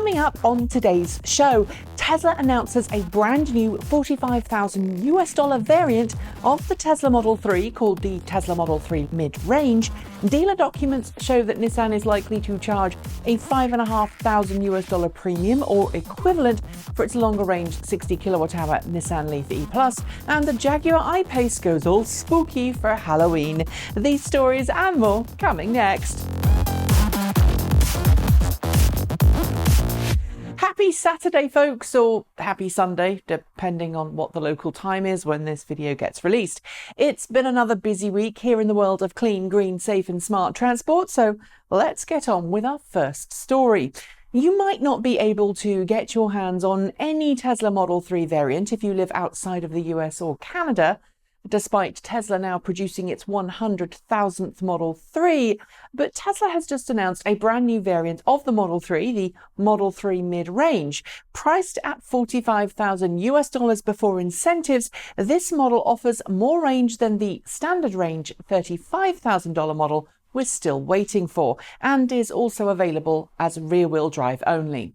Coming up on today's show, Tesla announces a brand new $45,000 variant of the Tesla Model 3 called the Tesla Model 3 Mid-Range. Dealer documents show that Nissan is likely to charge a $5,500 premium or equivalent for its longer-range 60 kilowatt-hour Nissan LEAF E+, and the Jaguar I-Pace goes all spooky for Halloween. These stories and more coming next. Happy Saturday, folks, or happy Sunday, depending on what the local time is when this video gets released. It's been another busy week here in the world of clean, green, safe and smart transport, so let's get on with our first story. You might not be able to get your hands on any Tesla Model 3 variant if you live outside of the US or Canada, despite Tesla now producing its 100,000th Model 3. But Tesla has just announced a brand new variant of the Model 3, the Model 3 Mid-Range. Priced at $45,000 before incentives, this model offers more range than the standard range $35,000 model we're still waiting for, and is also available as rear-wheel drive only.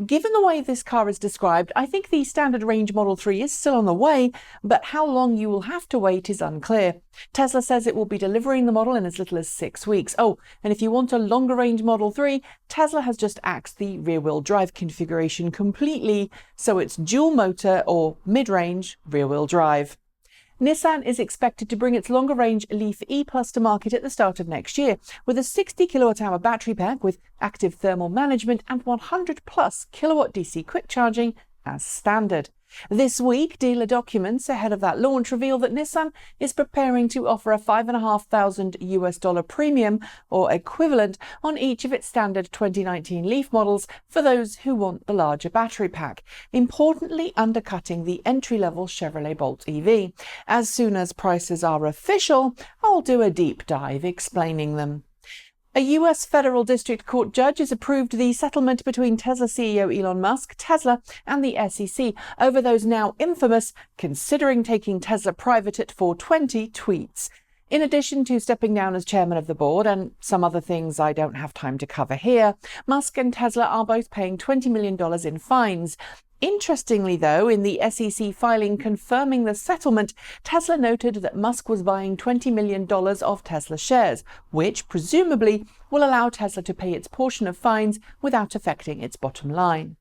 Given the way this car is described, I think the standard range Model 3 is still on the way, but how long you will have to wait is unclear. Tesla says it will be delivering the model in as little as 6 weeks. Oh, and if you want a longer range Model 3, Tesla has just axed the rear-wheel drive configuration completely, so it's dual motor or mid-range rear-wheel drive. Nissan is expected to bring its longer-range LEAF E+ to market at the start of next year, with a 60 kilowatt-hour battery pack with active thermal management and 100+ kilowatt DC quick charging as standard. This week, dealer documents ahead of that launch reveal that Nissan is preparing to offer a $5,500 premium or equivalent on each of its standard 2019 LEAF models for those who want the larger battery pack, importantly undercutting the entry-level Chevrolet Bolt EV. As soon as prices are official, I'll do a deep dive explaining them. A US federal district court judge has approved the settlement between Tesla CEO Elon Musk, Tesla, and the SEC over those now infamous considering taking Tesla private at 420 tweets. In addition to stepping down as chairman of the board and some other things I don't have time to cover here, Musk and Tesla are both paying $20 million in fines. Interestingly, though, in the SEC filing confirming the settlement, Tesla noted that Musk was buying $20 million of Tesla shares, which presumably will allow Tesla to pay its portion of fines without affecting its bottom line.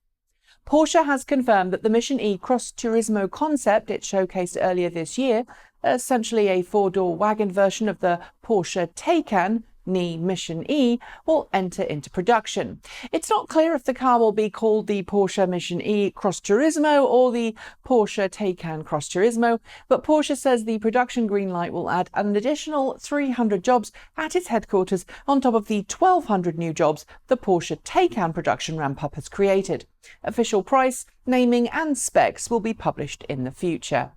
Porsche has confirmed that the Mission E Cross Turismo concept it showcased earlier this year, essentially a four-door wagon version of the Porsche Taycan, Mission E, will enter into production. It's not clear if the car will be called the Porsche Mission E Cross Turismo or the Porsche Taycan Cross Turismo, but Porsche says the production green light will add an additional 300 jobs at its headquarters on top of the 1,200 new jobs the Porsche Taycan production ramp-up has created. Official price, naming and specs will be published in the future.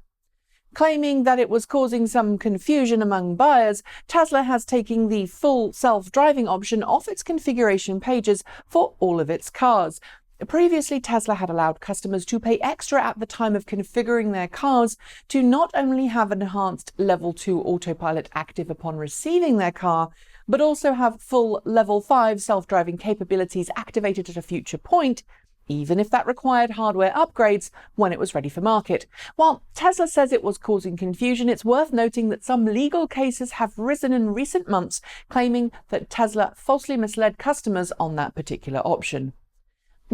Claiming that it was causing some confusion among buyers, Tesla has taken the full self-driving option off its configuration pages for all of its cars. Previously, Tesla had allowed customers to pay extra at the time of configuring their cars to not only have enhanced Level 2 autopilot active upon receiving their car, but also have full Level 5 self-driving capabilities activated at a future point, even if that required hardware upgrades when it was ready for market. While Tesla says it was causing confusion, it's worth noting that some legal cases have risen in recent months, claiming that Tesla falsely misled customers on that particular option.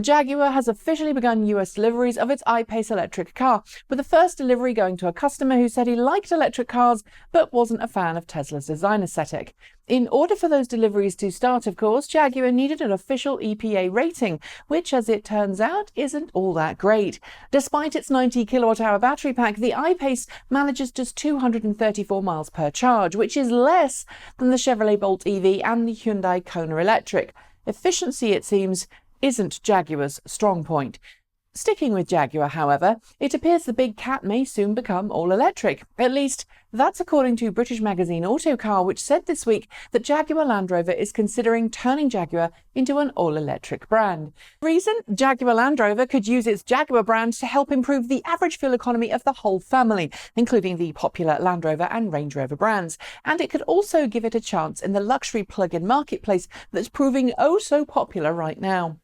Jaguar has officially begun US deliveries of its iPace electric car, with the first delivery going to a customer who said he liked electric cars but wasn't a fan of Tesla's design aesthetic. In order for those deliveries to start, of course, Jaguar needed an official EPA rating, which, as it turns out, isn't all that great. Despite its 90 kilowatt-hour battery pack, the iPace manages just 234 miles per charge, which is less than the Chevrolet Bolt EV and the Hyundai Kona Electric. Efficiency, it seems, isn't Jaguar's strong point. Sticking with Jaguar, however, it appears the big cat may soon become all-electric. At least, that's according to British magazine Autocar, which said this week that Jaguar Land Rover is considering turning Jaguar into an all-electric brand. Reason? Jaguar Land Rover could use its Jaguar brand to help improve the average fuel economy of the whole family, including the popular Land Rover and Range Rover brands. And it could also give it a chance in the luxury plug-in marketplace that's proving oh so popular right now.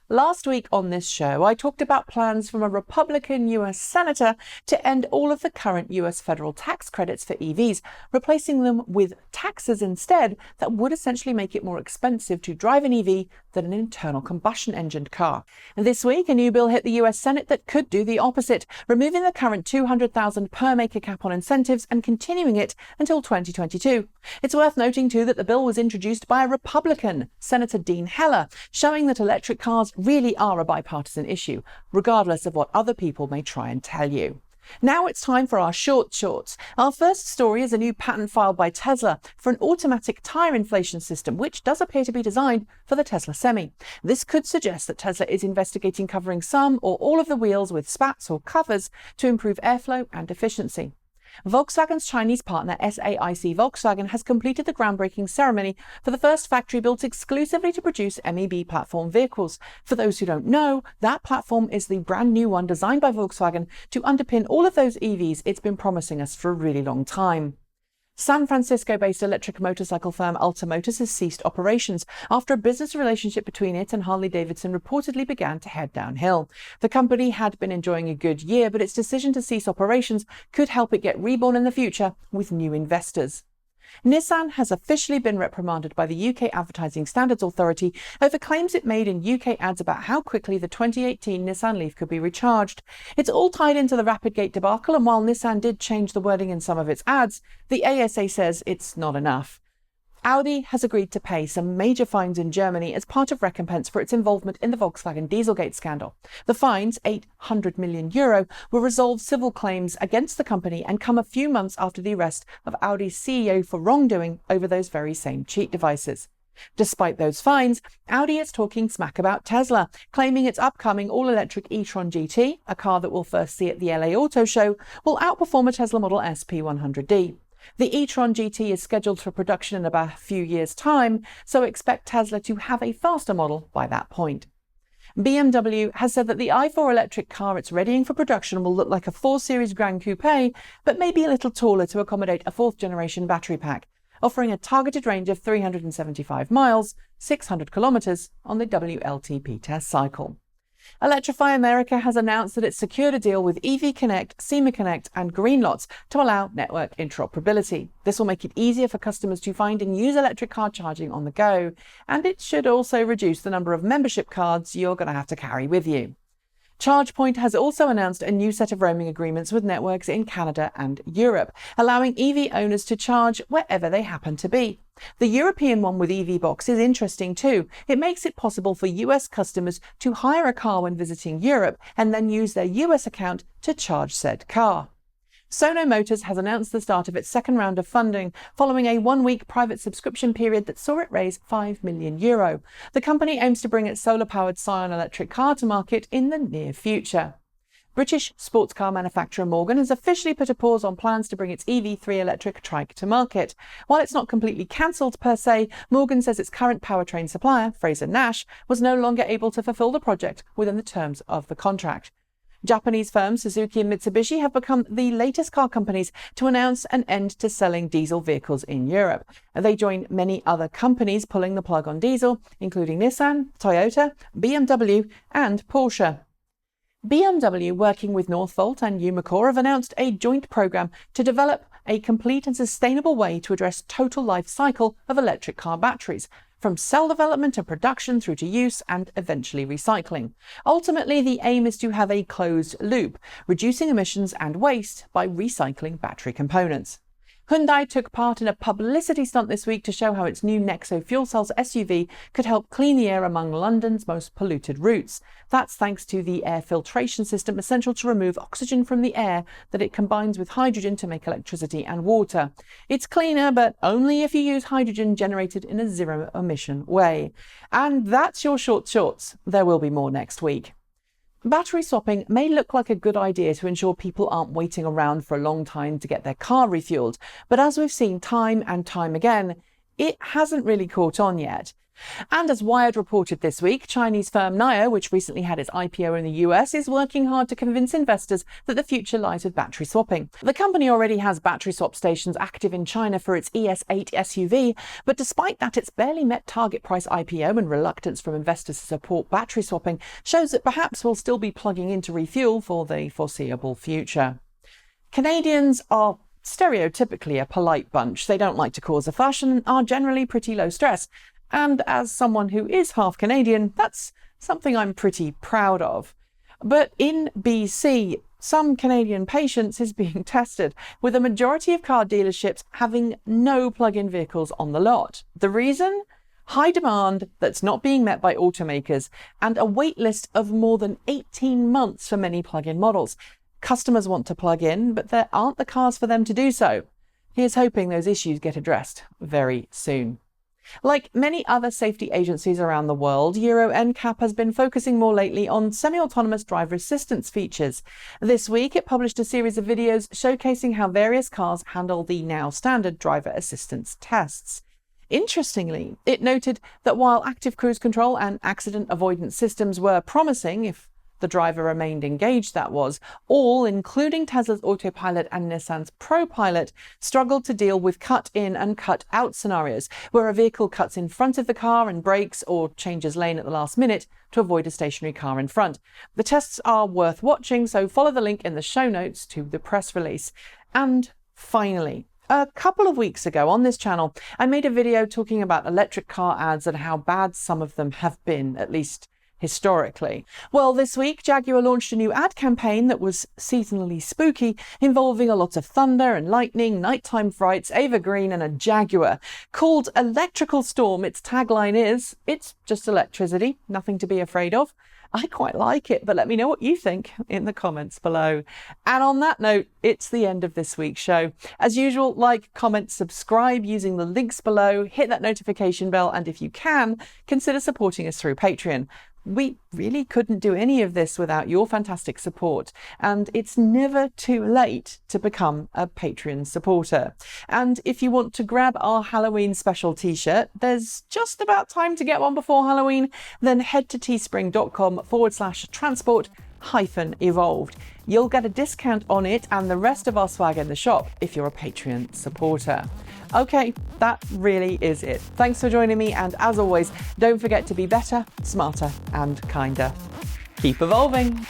Last week on this show, I talked about plans from a Republican US senator to end all of the current US federal tax credits for EVs, replacing them with taxes instead that would essentially make it more expensive to drive an EV than an internal combustion engined car. And this week, a new bill hit the US Senate that could do the opposite, removing the current $200,000 per maker cap on incentives and continuing it until 2022. It's worth noting too that the bill was introduced by a Republican, Senator Dean Heller, showing that electric cars really are a bipartisan issue, regardless of what other people may try and tell you. Now it's time for our shorts. Our first story is a new patent filed by Tesla for an automatic tyre inflation system, which does appear to be designed for the Tesla Semi. This could suggest that Tesla is investigating covering some or all of the wheels with spats or covers to improve airflow and efficiency. Volkswagen's Chinese partner SAIC Volkswagen has completed the groundbreaking ceremony for the first factory built exclusively to produce MEB platform vehicles. For those who don't know, that platform is the brand new one designed by Volkswagen to underpin all of those EVs it's been promising us for a really long time. San Francisco-based electric motorcycle firm Alta Motors has ceased operations after a business relationship between it and Harley-Davidson reportedly began to head downhill. The company had been enjoying a good year, but its decision to cease operations could help it get reborn in the future with new investors. Nissan has officially been reprimanded by the UK Advertising Standards Authority over claims it made in UK ads about how quickly the 2018 Nissan LEAF could be recharged. It's all tied into the Rapidgate debacle, and while Nissan did change the wording in some of its ads, the ASA says it's not enough. Audi has agreed to pay some major fines in Germany as part of recompense for its involvement in the Volkswagen Dieselgate scandal. The fines, €800 million, will resolve civil claims against the company and come a few months after the arrest of Audi's CEO for wrongdoing over those very same cheat devices. Despite those fines, Audi is talking smack about Tesla, claiming its upcoming all-electric e-tron GT, a car that we'll first see at the LA Auto Show, will outperform a Tesla Model S P100D. The e-tron GT is scheduled for production in about a few years' time, so expect Tesla to have a faster model by that point. BMW has said that the i4 electric car it's readying for production will look like a 4 Series Grand Coupe, but maybe a little taller to accommodate a 4th-generation battery pack, offering a targeted range of 375 miles, 600 kilometers on the WLTP test cycle. Electrify America has announced that it's secured a deal with EV Connect, SEMA Connect and Greenlots to allow network interoperability. This will make it easier for customers to find and use electric car charging on the go, and it should also reduce the number of membership cards you're going to have to carry with you. ChargePoint has also announced a new set of roaming agreements with networks in Canada and Europe, allowing EV owners to charge wherever they happen to be. The European one with EVBox is interesting too. It makes it possible for US customers to hire a car when visiting Europe and then use their US account to charge said car. Sono Motors has announced the start of its second round of funding following a one-week private subscription period that saw it raise €5 million. The company aims to bring its solar-powered Scion electric car to market in the near future. British sports car manufacturer Morgan has officially put a pause on plans to bring its EV3 electric trike to market. While it's not completely cancelled per se, Morgan says its current powertrain supplier, Fraser Nash, was no longer able to fulfil the project within the terms of the contract. Japanese firms Suzuki and Mitsubishi have become the latest car companies to announce an end to selling diesel vehicles in Europe. They join many other companies pulling the plug on diesel, including Nissan, Toyota, BMW and Porsche. BMW, working with Northvolt and Umicore, have announced a joint program to develop a complete and sustainable way to address total life cycle of electric car batteries, from cell development and production through to use and eventually recycling. Ultimately, the aim is to have a closed loop, reducing emissions and waste by recycling battery components. Hyundai took part in a publicity stunt this week to show how its new Nexo fuel cells SUV could help clean the air among London's most polluted routes. That's thanks to the air filtration system essential to remove oxygen from the air that it combines with hydrogen to make electricity and water. It's cleaner, but only if you use hydrogen generated in a zero-emission way. And that's your shorts. There will be more next week. Battery swapping may look like a good idea to ensure people aren't waiting around for a long time to get their car refueled, but as we've seen time and time again, it hasn't really caught on yet. And as Wired reported this week, Chinese firm Niro, which recently had its IPO in the US, is working hard to convince investors that the future lies with battery swapping. The company already has battery swap stations active in China for its ES8 SUV, but despite that, it's barely met target price IPO, and reluctance from investors to support battery swapping shows that perhaps we'll still be plugging in to refuel for the foreseeable future. Canadians are stereotypically a polite bunch. They don't like to cause a fuss and are generally pretty low stress. And as someone who is half Canadian, that's something I'm pretty proud of. But in BC, some Canadian patience is being tested, with a majority of car dealerships having no plug-in vehicles on the lot. The reason? High demand that's not being met by automakers, and a wait list of more than 18 months for many plug-in models. Customers want to plug in, but there aren't the cars for them to do so. Here's hoping those issues get addressed very soon. Like many other safety agencies around the world, Euro NCAP has been focusing more lately on semi-autonomous driver assistance features. This week, it published a series of videos showcasing how various cars handle the now standard driver assistance tests. Interestingly, it noted that while active cruise control and accident avoidance systems were promising, if the driver remained engaged, that was, all, including Tesla's Autopilot and Nissan's ProPilot, struggled to deal with cut-in and cut-out scenarios, where a vehicle cuts in front of the car and brakes or changes lane at the last minute to avoid a stationary car in front. The tests are worth watching, so follow the link in the show notes to the press release. And finally, a couple of weeks ago on this channel, I made a video talking about electric car ads and how bad some of them have been, at least historically. Well, this week, Jaguar launched a new ad campaign that was seasonally spooky, involving a lot of thunder and lightning, nighttime frights, Ava Green and a Jaguar. Called Electrical Storm, its tagline is, "It's just electricity, nothing to be afraid of." I quite like it, but let me know what you think in the comments below. And on that note, it's the end of this week's show. As usual, like, comment, subscribe using the links below, hit that notification bell, and if you can, consider supporting us through Patreon. We really couldn't do any of this without your fantastic support, and it's never too late to become a Patreon supporter. And if you want to grab our Halloween special t-shirt, there's just about time to get one before Halloween, then head to teespring.com/transport-evolved. You'll get a discount on it and the rest of our swag in the shop if you're a Patreon supporter. Okay, that really is it. Thanks for joining me, and as always, don't forget to be better, smarter, and kinder. Keep evolving.